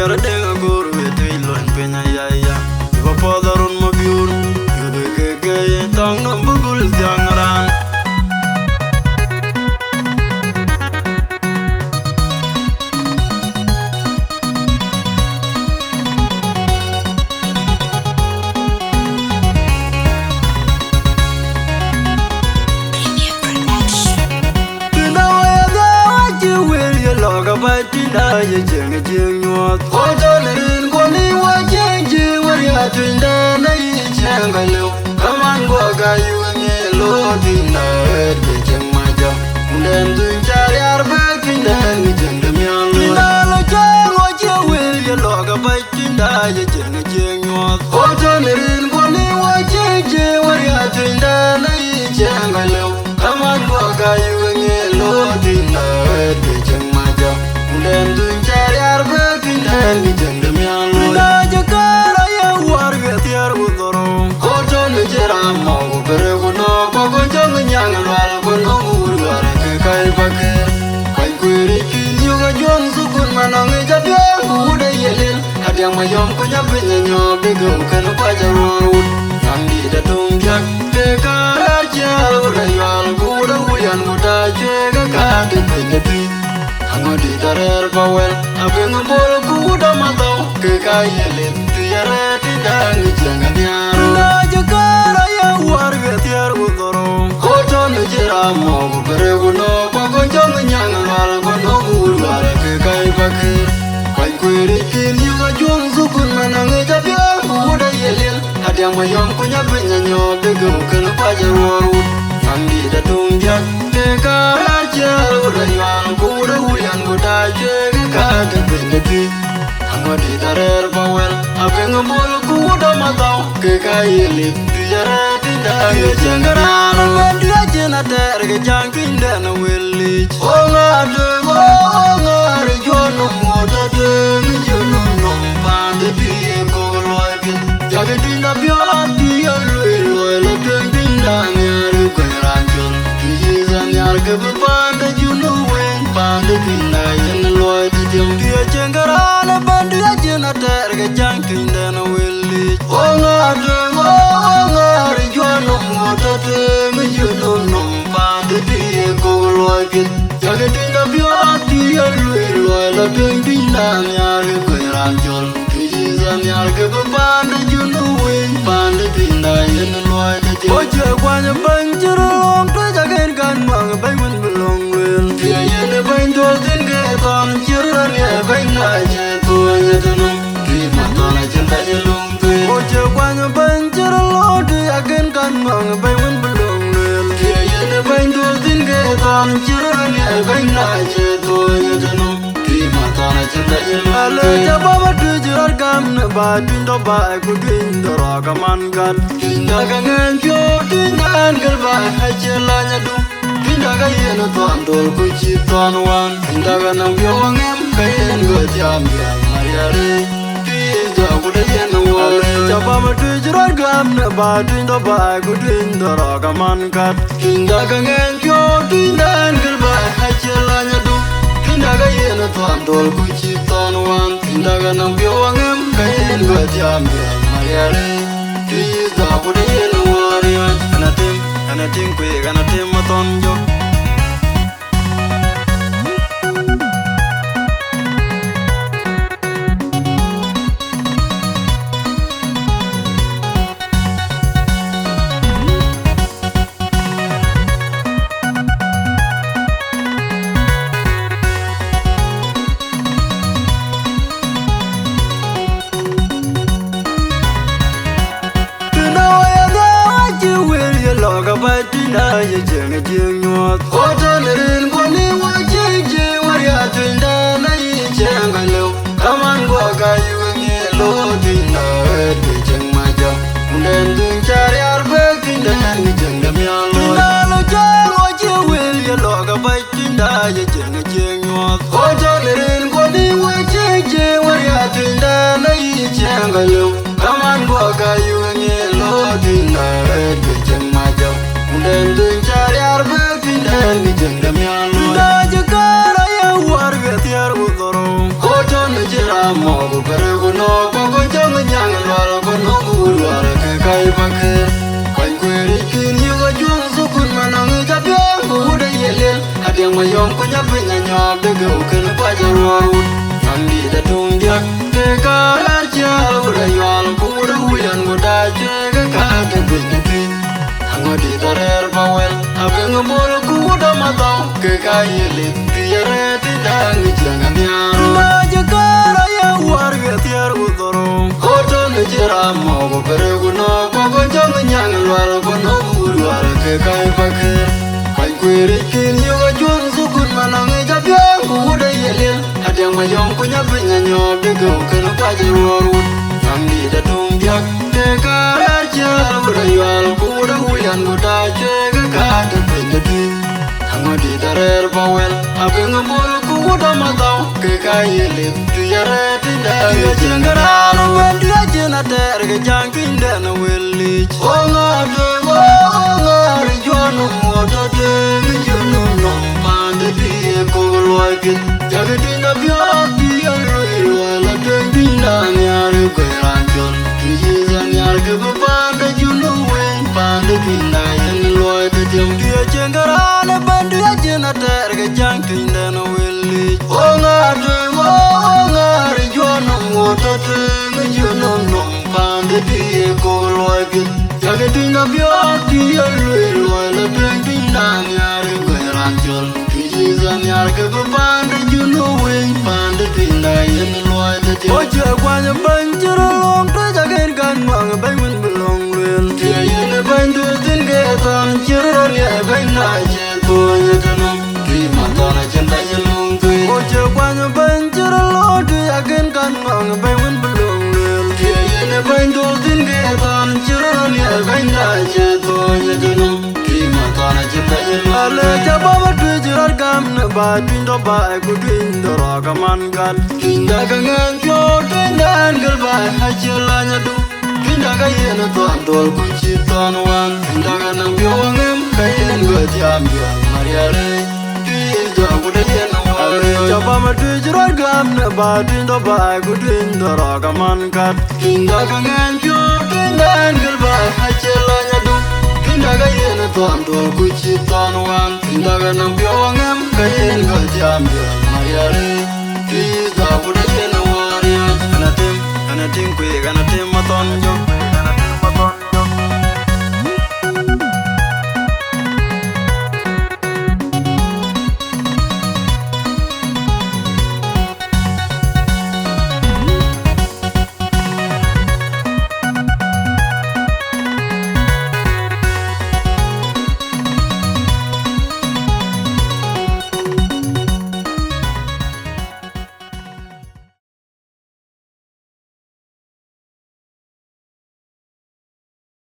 Kara denga guru ete ilon penya yaya Iba podarun mabiur Yudu kekeye tang nombugul tiangaran Tinda ye jeng jeng nyuat Koto nerin kwani wa jeng jeng Waria tinda na yi jeng galu Kaman gua gayu nye lo tinda Edge jeng maja Munden tun cari arba tinda Ngi jeng demian lo Tinda lo jeng wa jeng wil ye lo Gabai tinda ye jeng jeng nyuat Koto nerin kwani wa jeng jeng Waria tinda na yi jeng galu Kaman gua gayu nye lo tinda Edge jeng maja Dan tu cari arba kindan di jendem yang lo. Kita jaga ya warga tiar utoro. Koco ngejeram mau beregono, koko jangan yang luar kono luar kekai pakai. Kai kuiri kini juga juang sukun mana ngejadian udah yelil. Ada yang mayom punya penyanyi begum kena pacar warut. Kami datung jak kekar jar udah yal udah hujan udah jaga kaki penyepi. Hango di tarer bawel, abe ngembol kuda matau Kekaya lenti yare tidak ngejangan nyaro Tinda jaga ya warga tiar utoro Koco nejeram mau beregono Koko jangan nyangan wal kono luar kekai bakir Kai kuiri kini juga juang sukun mana ngejabian udah yelil Ada yang mayom punya penyanyi begum kena pacar warut Kami datung jak kekar jar udah yal kuda hujan kuda jaga kagak penyepi Hango di tarer bawel abe ngembol kuda matau kekaya liti jare tidak ngejangaran Dia jena ter kejangkin dan wilich Oh ngade jono moda deng jono nompan de pie koloi pin Jaga dinda biar dia loi lo deng dinda nyari kerancun Kijizan nyar kebepanda juno wen pande dinda yen loi di jam Dia jenggaran ban dia jena ter kejangkin dan wilich Oh ngade jono moda deng jono nompan de pie koloi pin Jaga dinda biar dia loi lo deng dinda nyari kerancun Kijizan nyar kebepanda juno wen pande dinda yen loi di jam Oje kwanya banjir long tu jagain kan mang bangun belong wel Dia yen banjol tin ke ton jiran ya bang aja tu ya tenung Di mata cinta jelung tu Oje kwanya banjir long tu jagain kan mang bangun belong wel Dia yen banjol tin ke ton jiran ya bang aja tu ya tenung Di mata cinta jelung tu Ale jaba batu jirar gam ne ba tindo ba ku tindo ragaman gat Tinda kangen jo tindan gelba hajelanya du Tinda kayen tuan dol ku citon wan Tinda kanang biawangem kayen go jam yang mariare Tinda kuda yen wale Jaba batu jirar gam ne ba tindo ba ku tindo ragaman gat Tinda kangen jo tindan gelba hajelanya du Tinda kayen tuan dol ku citon wan Tinda kanang biawangem kayen go jam yang mariare Tinda kuda yen wale Kanatim kwe kanatim matonjo Tinda ye jeng jeng nyuat Koto nerin kwani wa jeng jeng Waria tinda na yi jeng galu Kaman gua gayu nye lo tinda Edge jeng maja Munden tun cari arba tinda Ngi jeng demian lo Tinda lo jeng wa jeng wil ye lo Gabai tinda ye jeng jeng nyuat Koto nerin kwani wa jeng jeng Waria tinda na yi jeng galu Kaman gua gayu nye lo tinda Edge jeng maja Dan tu cari arba kindan di jendam yang lo. Tinda jaga ya warga tiar utoro. Koco nejeram mau bere ko no ko jang nyang lwal ko no lwal ke kai bakir kai kweri kin yu ga jung su kun manang ga bia ko de yelen adeng ma yom ko nya pinya nyob de go ken pa jarwaru andi da tung dia ke ka archa ura yal ko de huyan go da che ga ka de bin ngodi tarer bawel abeng mol ku da mataw ke ka yele tiare ti dang jangan yar ma jakara ya war ga tiar udoro koto ne jira mo go bere guno ko jang nyang lwal ko no lwal ke kai bakir kai kwere kin yo ga jun su kun manang ga bia ku da yele adeng ma yom ku nya pinya nyob de go ken pa jaro amni da tung dia ke ka archa ura yal ku da huyan go da che ga ka de bin ngodi tarer bawel abeng mol ku da mataw ke ka yele tiare ti da ye jengara no dia jena ter ga jangkin da no welli o ngade o ngari jonu mo da de jonu no pande bi ko loike jagdi na bia bi ro la de binda nyar ko ranjon ji nyar ke pande junu wen pande binda yen loike jem dia jengara na bandia jena ter ga jangkin da no welli o ngade o ngari jonu mo da de jonu no pande bi ko loike jagdi na bia bi ro la de binda nyar ko ranjon nyar ke pande junu wen pande binda yen loike jem oje kwanya banjiro long to jagen kan mang bay mun belong len tie yen bandu tin ge tan jiro ne bay na je to yetano ki matana chanda yelung tu oje kwanya banjiro long to jagen kan mang bay mun belong len tie yen bandu tin ge tan jiro ne bay na je to yetano ki matana chanda yelung ale jababa tu jirar gam ne ba pindo ba ku pindo ra kaman gat kinda gangan jo tindan gel ba hajela nyadu kinda ga yena to andol ku chiton wan kinda ga nam yo ngem kayen go jam yo mariare tinda ku de yena wale jababa tu jirar gam ne ba pindo ba ku pindo ra kaman gat kinda gangan jo tindan gel ba hajela nyadu kinda ga yena to andol ku chiton wan kinda ga nam yo ngem kayen go jam yo mariare tinda ku de yena wale kanatim kwe kanatim maton